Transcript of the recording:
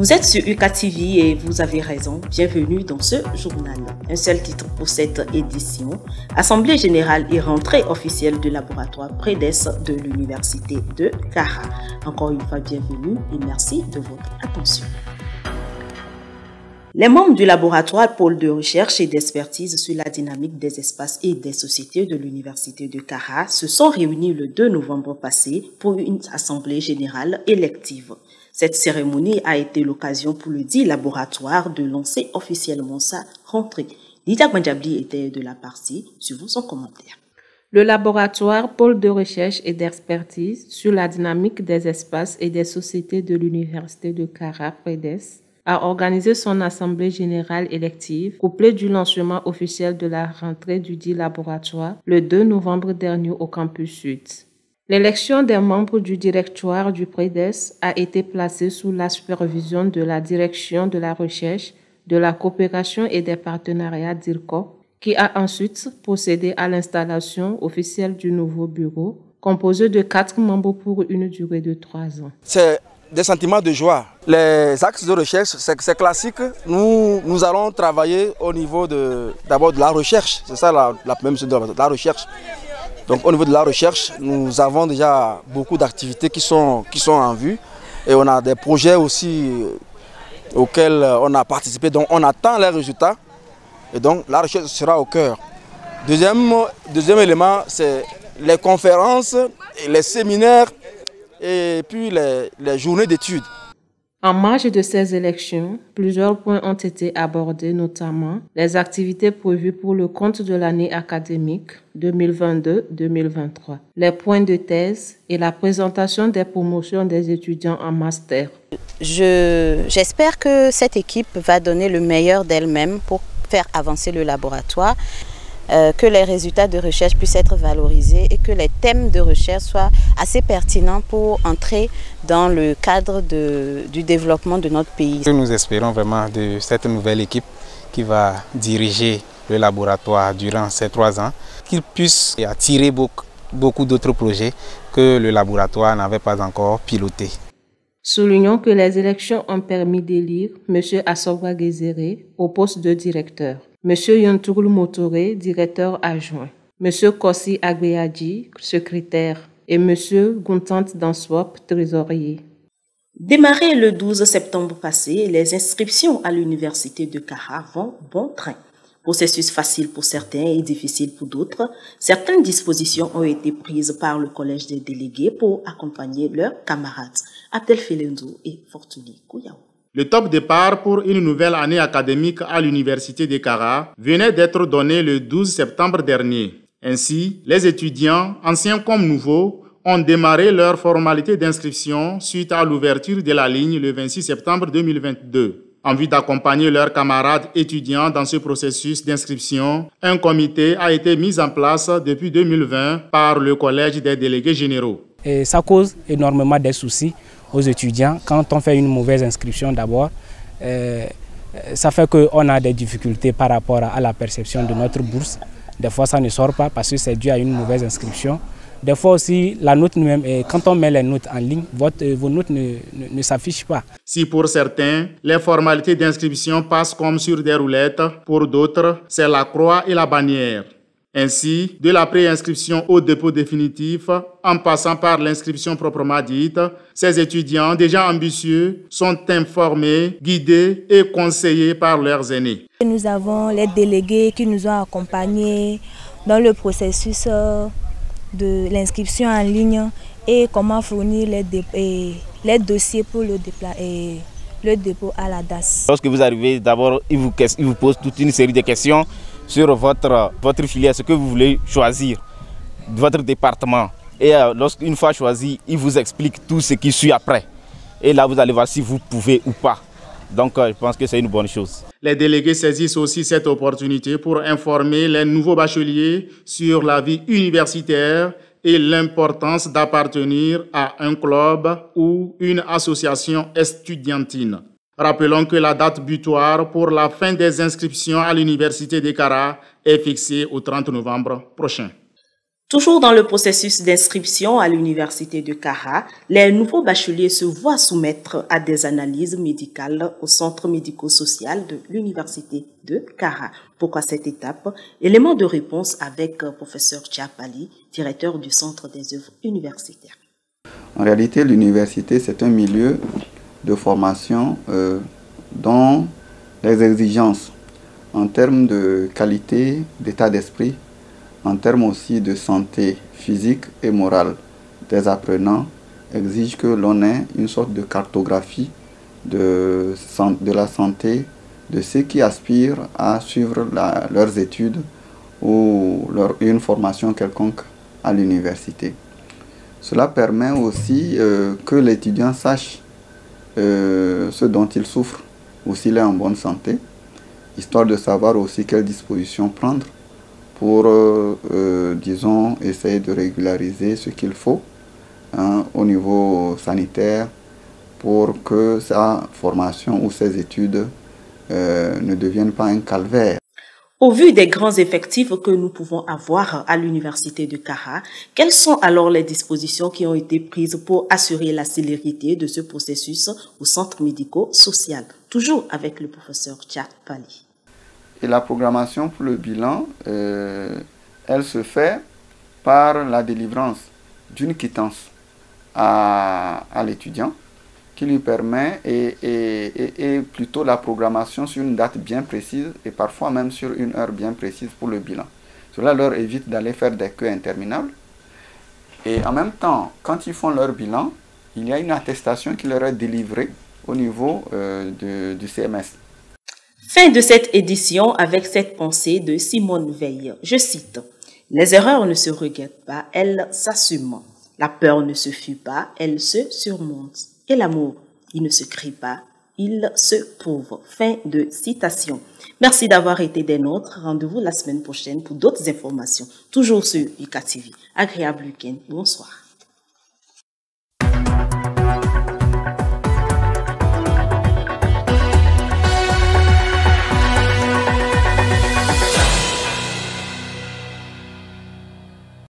Vous êtes sur UCAT TV et vous avez raison, bienvenue dans ce journal. Un seul titre pour cette édition, Assemblée générale et rentrée officielle du laboratoire PREDES de l'Université de Kara. Encore une fois, bienvenue et merci de votre attention. Les membres du laboratoire Pôle de recherche et d'expertise sur la dynamique des espaces et des sociétés de l'Université de Kara se sont réunis le 2 novembre passé pour une assemblée générale élective. Cette cérémonie a été l'occasion pour le dit laboratoire de lancer officiellement sa rentrée. Lydia Bandjabli était de la partie, suivons son commentaire. Le laboratoire Pôle de recherche et d'expertise sur la dynamique des espaces et des sociétés de l'Université de Kara, PREDES, a organisé son assemblée générale élective, couplée du lancement officiel de la rentrée du dit laboratoire le 2 novembre dernier au campus Sud. L'élection des membres du directoire du PREDES a été placée sous la supervision de la direction de la recherche, de la coopération et des partenariats d'IRCO, qui a ensuite procédé à l'installation officielle du nouveau bureau, composé de 4 membres pour une durée de 3 ans. C'est des sentiments de joie. Les axes de recherche, c'est classique. Nous allons travailler au niveau d'abord de la recherche. C'est ça la même chose de la recherche. Donc au niveau de la recherche, nous avons déjà beaucoup d'activités qui sont en vue. Et on a des projets aussi auxquels on a participé. Donc on attend les résultats. Et donc la recherche sera au cœur. Deuxième élément, c'est les conférences, et les séminaires et puis les journées d'études. En marge de ces élections, plusieurs points ont été abordés, notamment les activités prévues pour le compte de l'année académique 2022-2023, les points de thèse et la présentation des promotions des étudiants en master. J'espère que cette équipe va donner le meilleur d'elle-même pour faire avancer le laboratoire, que les résultats de recherche puissent être valorisés et que les thèmes de recherche soient assez pertinents pour entrer dans le cadre du développement de notre pays. Nous espérons vraiment de cette nouvelle équipe qui va diriger le laboratoire durant ces 3 ans, qu'il puisse attirer beaucoup d'autres projets que le laboratoire n'avait pas encore pilotés. Soulignons que les élections ont permis d'élire M. Assobwa Gezere au poste de directeur, M. Yontourou Motore, directeur adjoint, M. Kossi Agbeadji, secrétaire, et M. Guntant Danswap, trésorier. Démarré le 12 septembre passé, les inscriptions à l'Université de Kara vont bon train. Processus facile pour certains et difficile pour d'autres, certaines dispositions ont été prises par le Collège des délégués pour accompagner leurs camarades. Abdel Felenzo et Fortuny Kouyao. Le top départ pour une nouvelle année académique à l'Université de Kara venait d'être donné le 12 septembre dernier. Ainsi, les étudiants, anciens comme nouveaux, ont démarré leur formalité d'inscription suite à l'ouverture de la ligne le 26 septembre 2022. En vue d'accompagner leurs camarades étudiants dans ce processus d'inscription, un comité a été mis en place depuis 2020 par le Collège des délégués généraux. Et ça cause énormément de soucis aux étudiants. Quand on fait une mauvaise inscription d'abord, ça fait qu'on a des difficultés par rapport à la perception de notre bourse. Des fois, ça ne sort pas parce que c'est dû à une mauvaise inscription. Des fois aussi, la note nous-même, quand on met les notes en ligne, vos notes ne s'affichent pas. Si pour certains, les formalités d'inscription passent comme sur des roulettes, pour d'autres, c'est la croix et la bannière. Ainsi, de la préinscription au dépôt définitif, en passant par l'inscription proprement dite, ces étudiants déjà ambitieux sont informés, guidés et conseillés par leurs aînés. Nous avons les délégués qui nous ont accompagnés dans le processus de l'inscription en ligne et comment fournir les dossiers pour le dépôt à la DAS. Lorsque vous arrivez, d'abord, ils vous posent toute une série de questions sur votre filière, ce que vous voulez choisir, votre département. Et une fois choisi, ils vous expliquent tout ce qui suit après. Et là, vous allez voir si vous pouvez ou pas. Donc, je pense que c'est une bonne chose. Les délégués saisissent aussi cette opportunité pour informer les nouveaux bacheliers sur la vie universitaire et l'importance d'appartenir à un club ou une association estudiantine. Rappelons que la date butoir pour la fin des inscriptions à l'Université de Kara est fixée au 30 novembre prochain. Toujours dans le processus d'inscription à l'université de Kara, les nouveaux bacheliers se voient soumettre à des analyses médicales au centre médico-social de l'université de Kara. Pourquoi cette étape? Élément de réponse avec professeur Tchapali, directeur du centre des œuvres universitaires. En réalité, l'université, c'est un milieu de formation dont les exigences en termes de qualité, d'état d'esprit, en termes aussi de santé physique et morale des apprenants, exige que l'on ait une sorte de cartographie de la santé de ceux qui aspirent à suivre leurs études ou une formation quelconque à l'université. Cela permet aussi que l'étudiant sache ce dont il souffre ou s'il est en bonne santé, histoire de savoir aussi quelles dispositions prendre pour, disons, essayer de régulariser ce qu'il faut au niveau sanitaire pour que sa formation ou ses études ne deviennent pas un calvaire. Au vu des grands effectifs que nous pouvons avoir à l'université de Kara, quelles sont alors les dispositions qui ont été prises pour assurer la célérité de ce processus au centre médico-social? Toujours avec le professeur Tchapali. Et la programmation pour le bilan, elle se fait par la délivrance d'une quittance à l'étudiant qui lui permet, et plutôt la programmation sur une date bien précise et parfois même sur une heure bien précise pour le bilan. Cela leur évite d'aller faire des queues interminables. Et en même temps, quand ils font leur bilan, il y a une attestation qui leur est délivrée au niveau du CMS. Fin de cette édition avec cette pensée de Simone Veil. Je cite: « Les erreurs ne se regrettent pas, elles s'assument. La peur ne se fuit pas, elle se surmonte. Et l'amour, il ne se crie pas, il se prouve. » Fin de citation. Merci d'avoir été des nôtres. Rendez-vous la semaine prochaine pour d'autres informations. Toujours sur ICA TV. Agréable week-end. Bonsoir.